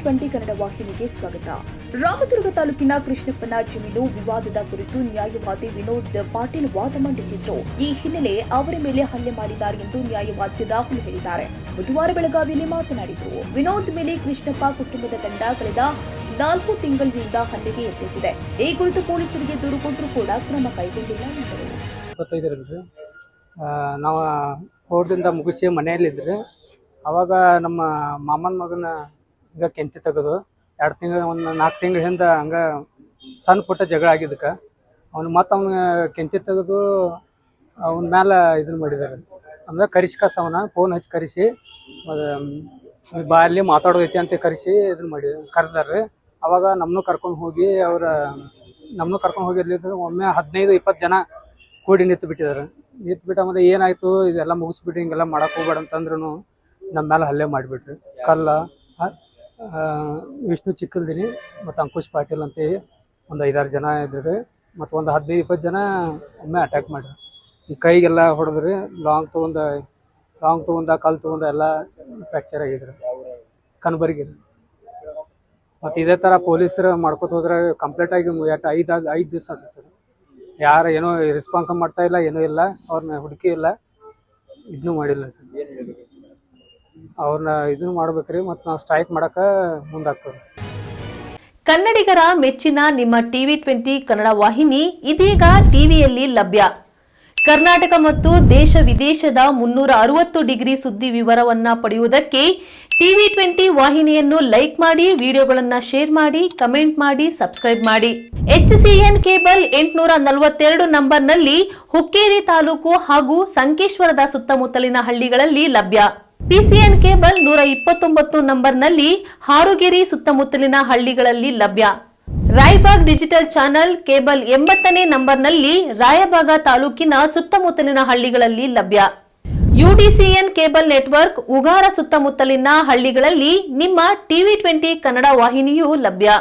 ಟಿವಿ20 ಕನ್ನಡ ವಾಹಿನಿಗೆ ಸ್ವಾಗತ. ರಾಮದುರ್ಗ ತಾಲೂಕಿನ ಕೃಷ್ಣಪ್ಪನ ಜಮೀನು ವಿವಾದದ ಕುರಿತು ನ್ಯಾಯವಾದಿ ವಿನೋದ್ ಪಾಟೀಲ್ ವಾದ ಮಂಡಿಸಿದ್ರು. ಈ ಹಿನ್ನೆಲೆ ಅವರ ಮೇಲೆ ಹಲ್ಲೆ ಮಾಡಿದ್ದಾರೆ ಎಂದು ನ್ಯಾಯವಾದಿ ರಾಹುಲ್ ಹೇಳಿದ್ದಾರೆ. ಬುಧವಾರ ಬೆಳಗಾವಿಯಲ್ಲಿ ಮಾತನಾಡಿದರು. ವಿನೋದ್ ಮೇಲೆ ಕೃಷ್ಣಪ್ಪ ಕುಟುಂಬದ ತಂಡ ಕಳೆದ 4 ತಿಂಗಳಿನಿಂದ ಹಲ್ಲೆಗೆ ಯತ್ನಿಸಿದೆ. ಈ ಕುರಿತು ಪೊಲೀಸರಿಗೆ ದೂರು ಕೊಟ್ಟರೂ ಕೂಡ ಕ್ರಮ ಕೈಗೊಂಡಿಲ್ಲ ಎಂದರು. ನಾವು ಕೋರ್ಟ್ದಿಂದ ಮುಗಿಸಿ ಮನೆಯಲ್ಲಿದ್ದರೆ ಅವಾಗ ನಮ್ಮ ಮಾಮನ ಮಗನ ಈಗ ಕೆಂತಿ ತೆಗೆದು 2 ತಿಂಗಳು 4 ತಿಂಗಳ ಹಿಂದೆ ಹಂಗೆ ಸಣ್ಣ ಪುಟ್ಟ ಜಗಳ ಆಗಿದ್ದಕ್ಕೆ ಅವನು ಕೆಂತಿ ತೆಗೆದು ಅವನ ಮೇಲೆ ಇದನ್ನು ಮಾಡಿದ್ದಾರೆ. ಅಂದರೆ ಕರೆಸ್ಕಸವನ ಫೋನ್ ಹಚ್ಚಿ ಕರೆಸಿ ಬಾಯಲ್ಲಿ ಮಾತಾಡೋದೈತಿ ಅಂತ ಕರೆಸಿ ಇದನ್ನು ಕರೆದಾರೆ. ಅವಾಗ ನಮ್ಮನ್ನು ಕರ್ಕೊಂಡು ಹೋಗಿರ್ಲಿದ್ರು ಒಮ್ಮೆ 15-20 ಜನ ಕೂಡಿ ನಿಂತು ಬಿಟ್ಟಿದ್ದಾರೆ. ಆಮೇಲೆ ಏನಾಯ್ತು ಇದೆಲ್ಲ ಮುಗಿಸ್ಬಿಟ್ಟು ಹಿಂಗೆಲ್ಲ ಮಾಡಕ್ಕೆ ಹೋಗ್ಬೇಡ ಅಂತಂದ್ರೂ ನಮ್ಮ ಮೇಲೆ ಹಲ್ಲೆ ಮಾಡಿಬಿಟ್ರಿ. ಕಲ್ಲ ವಿಷ್ಣು ಚಿಕ್ಕಲ್ದಿನಿ ಮತ್ತು ಅಂಕುಶ್ ಪಾಟೀಲ್ ಅಂತ ಒಂದು 5-6 ಜನ ಇದ್ರಿ. ಮತ್ತು ಒಂದು 15-20 ಜನ ಒಮ್ಮೆ ಅಟ್ಯಾಕ್ ಮಾಡಿರಿ. ಈ ಕೈಗೆಲ್ಲ ಹೊಡೆದ್ರಿ. ಲಾಂಗ್ ತೊಗೊಂಡ ಕಲ್ಲು ತೊಗೊಂಡ ಎಲ್ಲ ಫ್ರ್ಯಾಕ್ಚರ್ ಆಗಿದ್ರಿ. ಕನಬರ್ಗಿ. ಮತ್ತು ಇದೇ ಥರ ಪೊಲೀಸರು ಮಾಡ್ಕೊತ ಹೋದ್ರೆ ಕಂಪ್ಲೀಟ್ ಆಗಿ 5 ದಿವಸ ಆಯ್ತು ಸರ್. ಯಾರು ಏನೋ ರೆಸ್ಪಾನ್ಸ್ ಮಾಡ್ತಾ ಇಲ್ಲ, ಏನೂ ಇಲ್ಲ. ಅವ್ರನ್ನ ಹುಡುಕಿ ಇಲ್ಲ, ಇದನ್ನೂ ಮಾಡಿಲ್ಲ ಸರ್. ಅವ್ರನ್ನ ಇದನ್ನು ಮಾಡ್ಬೇಕ್ರಿ. ಮತ್ತು ನಾವು ಸ್ಟ್ರೈಕ್ ಮಾಡಕ್ಕೆ ಮುಂದಾಗ್ತದೆ. ಕನ್ನಡಿಗರ ಮೆಚ್ಚಿನ ನಿಮ್ಮ ಟಿವಿ20 ಕನ್ನಡ ವಾಹಿನಿ ಇದೀಗ ಟಿವಿಯಲ್ಲಿ ಲಭ್ಯ. ಕರ್ನಾಟಕ ಮತ್ತು ದೇಶ ವಿದೇಶದ 360 ಡಿಗ್ರಿ ಸುದ್ದಿ ವಿವರವನ್ನ ಪಡೆಯುವುದಕ್ಕೆ ಟಿವಿ20 ವಾಹಿನಿಯನ್ನು ಲೈಕ್ ಮಾಡಿ, ವಿಡಿಯೋಗಳನ್ನು ಶೇರ್ ಮಾಡಿ, ಕಮೆಂಟ್ ಮಾಡಿ, ಸಬ್ಸ್ಕ್ರೈಬ್ ಮಾಡಿ. HCN ಕೇಬಲ್ 842 ನಂಬರ್ನಲ್ಲಿ ಹುಕ್ಕೇರಿ ತಾಲೂಕು ಹಾಗೂ ಸಂಕೇಶ್ವರದ ಸುತ್ತಮುತ್ತಲಿನ ಹಳ್ಳಿಗಳಲ್ಲಿ ಲಭ್ಯ. PCN ಕೇಬಲ್ 129 ನಂಬರ್ನಲ್ಲಿ ಹಾರುಗೆರೆ ಸುತ್ತಮುತ್ತಲಿನ ಹಳ್ಳಿಗಳಲ್ಲಿ ಲಭ್ಯ. ರಾಯಬಾಗ್ ಡಿಜಿಟಲ್ ಚಾನೆಲ್ ಕೇಬಲ್ 80ನೇ ನಂಬರ್ನಲ್ಲಿ ರಾಯಬಾಗ ತಾಲೂಕಿನ ಸುತ್ತಮುತ್ತಲಿನ ಹಳ್ಳಿಗಳಲ್ಲಿ ಲಭ್ಯ. UDCN ಕೇಬಲ್ ನೆಟ್ವರ್ಕ್ ಉಗಾರ ಸುತ್ತಮುತ್ತಲಿನ ಹಳ್ಳಿಗಳಲ್ಲಿ ನಿಮ್ಮ ಟಿವಿ20 ಕನ್ನಡ ವಾಹಿನಿಯೂ ಲಭ್ಯ.